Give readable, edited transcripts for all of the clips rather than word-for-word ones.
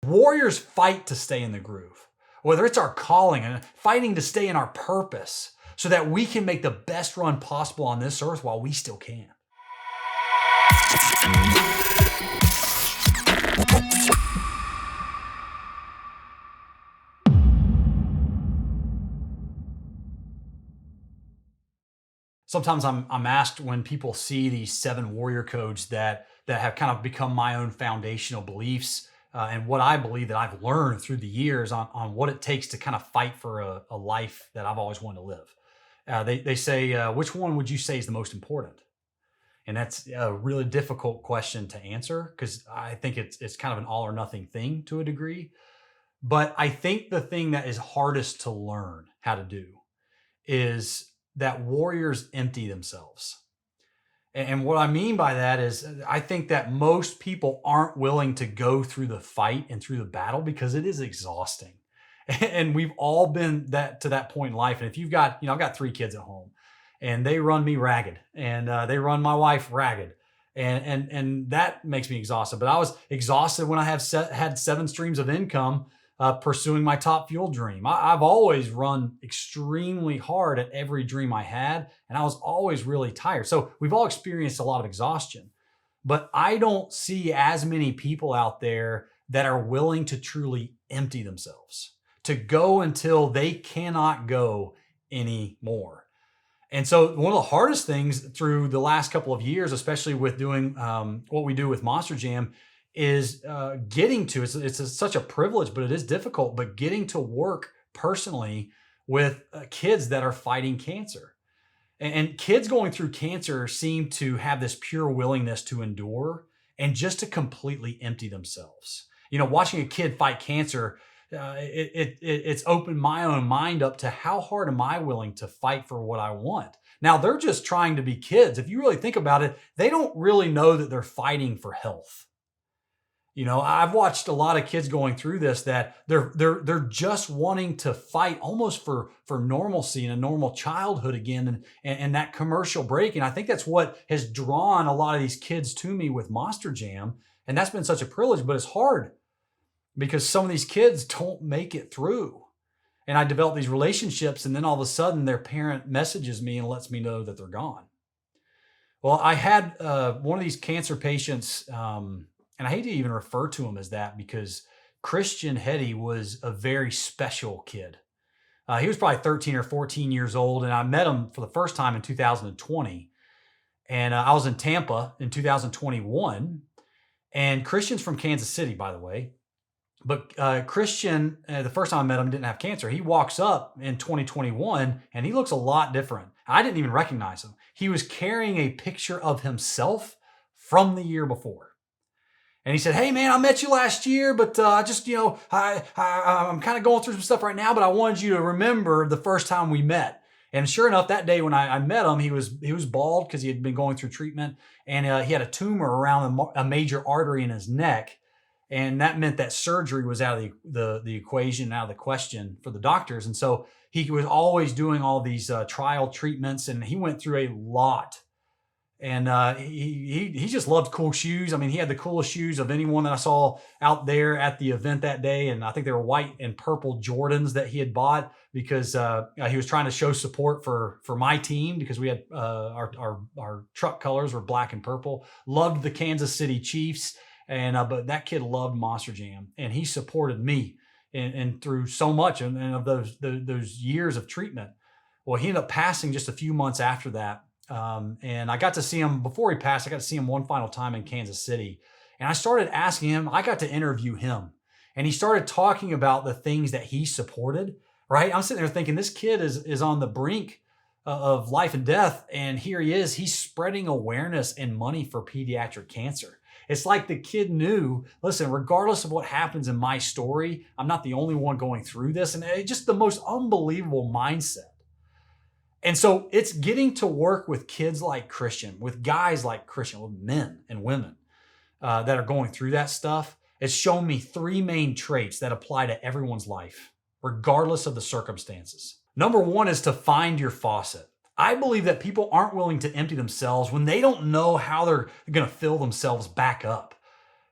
Warriors fight to stay in the groove, whether it's our calling and fighting to stay in our purpose so that we can make the best run possible on this earth while we still can. Sometimes I'm asked when people see these 7 warrior codes that have kind of become my own foundational beliefs, and what I believe that I've learned through the years on what it takes to kind of fight for a life that I've always wanted to live. They say, which one would you say is the most important? And that's a really difficult question to answer because I think it's kind of an all or nothing thing to a degree. But I think the thing that is hardest to learn how to do is that warriors empty themselves. And what I mean by that is, I think that most people aren't willing to go through the fight and through the battle because it is exhausting. And we've all been that to that point in life. And if you've got, I've got 3 kids at home, and they run me ragged, and they run my wife ragged, and that makes me exhausted. But I was exhausted when I had 7 streams of income pursuing my top fuel dream. I've always run extremely hard at every dream I had, and I was always really tired. So we've all experienced a lot of exhaustion, but I don't see as many people out there that are willing to truly empty themselves, to go until they cannot go anymore. And so one of the hardest things through the last couple of years, especially with doing what we do with Monster Jam, is getting to, such a privilege, but it is difficult, but getting to work personally with kids that are fighting cancer. And kids going through cancer seem to have this pure willingness to endure and just to completely empty themselves. Watching a kid fight cancer, it's opened my own mind up to how hard am I willing to fight for what I want. Now, they're just trying to be kids. If you really think about it, they don't really know that they're fighting for health. I've watched a lot of kids going through this that they're just wanting to fight almost for normalcy and a normal childhood again, and that commercial break. And I think that's what has drawn a lot of these kids to me with Monster Jam. And that's been such a privilege, but it's hard because some of these kids don't make it through. And I develop these relationships, and then all of a sudden their parent messages me and lets me know that they're gone. Well, I had one of these cancer patients, and I hate to even refer to him as that because Christian Hetty was a very special kid. He was probably 13 or 14 years old, and I met him for the first time in 2020. And I was in Tampa in 2021. And Christian's from Kansas City, by the way. But Christian, the first time I met him, didn't have cancer. He walks up in 2021, and he looks a lot different. I didn't even recognize him. He was carrying a picture of himself from the year before. And he said, "Hey man, I met you last year, but I'm kind of going through some stuff right now, but I wanted you to remember the first time we met." And sure enough, that day when I met him, he was bald because he had been going through treatment, and he had a tumor around a major artery in his neck. And that meant that surgery was out of the equation, out of the question for the doctors. And so he was always doing all these trial treatments, and he went through a lot. And he just loved cool shoes. I mean, he had the coolest shoes of anyone that I saw out there at the event that day. And I think they were white and purple Jordans that he had bought because he was trying to show support for my team because we had our truck colors were black and purple. Loved the Kansas City Chiefs. And but that kid loved Monster Jam, and he supported me and through so much and of those years of treatment. Well, he ended up passing just a few months after that. And I got to see him before he passed. I got to see him one final time in Kansas City, and I started asking him. I got to interview him, and he started talking about the things that he supported. Right, I'm sitting there thinking this kid is on the brink of life and death, and here he is. He's spreading awareness and money for pediatric cancer. It's like the kid knew, listen, regardless of what happens in my story, I'm not the only one going through this. And it's just the most unbelievable mindset. And so it's getting to work with kids like Christian, with guys like Christian, with men and women that are going through that stuff. It's shown me 3 main traits that apply to everyone's life, regardless of the circumstances. Number 1 is to find your faucet. I believe that people aren't willing to empty themselves when they don't know how they're going to fill themselves back up.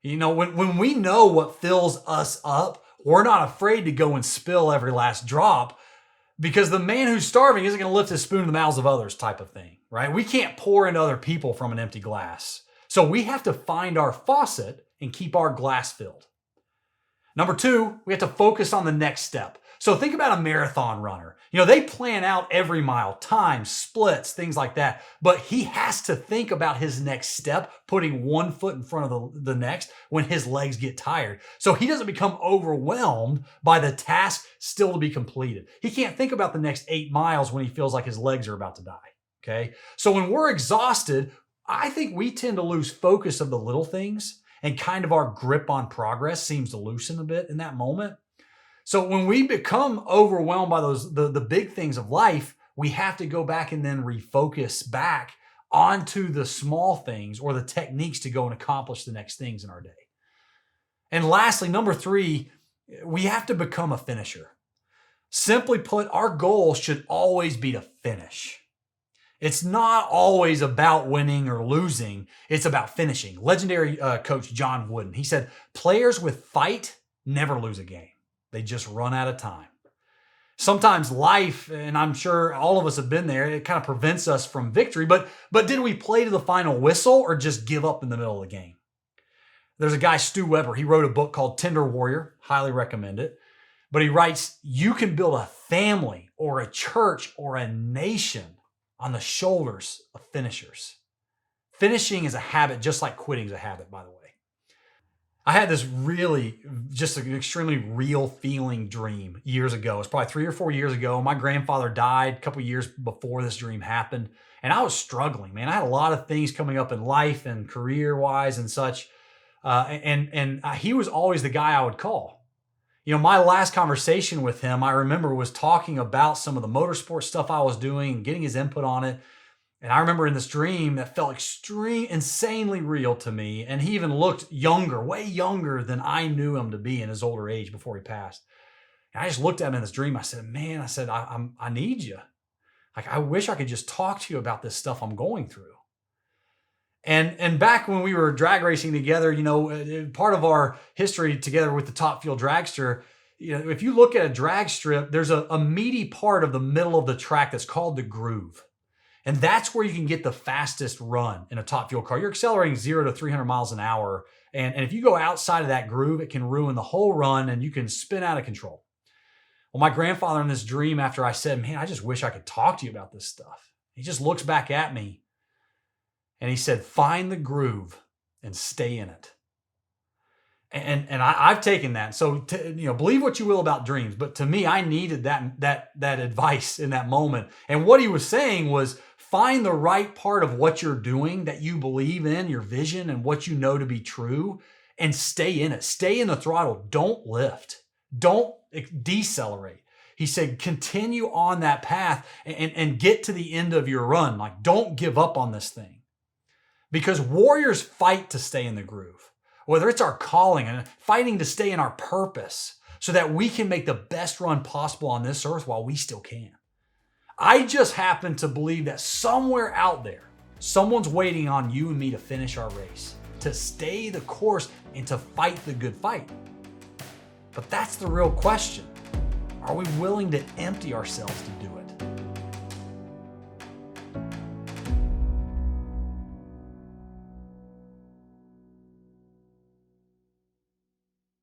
When we know what fills us up, we're not afraid to go and spill every last drop, because the man who's starving isn't going to lift his spoon in the mouths of others, type of thing, right? We can't pour into other people from an empty glass. So we have to find our faucet and keep our glass filled. Number two, we have to focus on the next step. So think about a marathon runner. They plan out every mile, time, splits, things like that. But he has to think about his next step, putting one foot in front of the next when his legs get tired. So he doesn't become overwhelmed by the task still to be completed. He can't think about the next 8 miles when he feels like his legs are about to die. Okay. So when we're exhausted, I think we tend to lose focus of the little things, and kind of our grip on progress seems to loosen a bit in that moment. So when we become overwhelmed by the big things of life, we have to go back and then refocus back onto the small things or the techniques to go and accomplish the next things in our day. And lastly, number three, we have to become a finisher. Simply put, our goal should always be to finish. It's not always about winning or losing. It's about finishing. Legendary coach John Wooden, he said, players with fight never lose a game. They just run out of time. Sometimes life, and I'm sure all of us have been there, it kind of prevents us from victory. But did we play to the final whistle or just give up in the middle of the game? There's a guy, Stu Weber. He wrote a book called Tender Warrior. Highly recommend it. But he writes, you can build a family or a church or a nation on the shoulders of finishers. Finishing is a habit, just like quitting is a habit, by the way. I had this really, just an extremely real feeling dream years ago. It was probably 3 or 4 years ago. My grandfather died a couple years before this dream happened. And I was struggling, man. I had a lot of things coming up in life and career-wise and such. And he was always the guy I would call. My last conversation with him, I remember, was talking about some of the motorsport stuff I was doing and getting his input on it. And I remember in this dream that felt insanely real to me. And he even looked younger, way younger than I knew him to be in his older age before he passed. And I just looked at him in this dream. I said, man, I need you. Like, I wish I could just talk to you about this stuff I'm going through. And back when we were drag racing together, part of our history together with the Top Fuel Dragster, if you look at a drag strip, there's a meaty part of the middle of the track that's called the groove. And that's where you can get the fastest run in a Top Fuel car. You're accelerating 0 to 300 miles an hour. And if you go outside of that groove, it can ruin the whole run and you can spin out of control. Well, my grandfather in this dream, after I said, man, I just wish I could talk to you about this stuff, he just looks back at me and he said, find the groove and stay in it. And I've taken that. So, believe what you will about dreams. But to me, I needed that advice in that moment. And what he was saying was, find the right part of what you're doing that you believe in, your vision and what you know to be true, and stay in it. Stay in the throttle. Don't lift. Don't decelerate. He said, continue on that path and get to the end of your run. Like, don't give up on this thing. Because warriors fight to stay in the groove, whether it's our calling and fighting to stay in our purpose so that we can make the best run possible on this earth while we still can. I just happen to believe that somewhere out there, someone's waiting on you and me to finish our race, to stay the course and to fight the good fight. But that's the real question. Are we willing to empty ourselves to do it?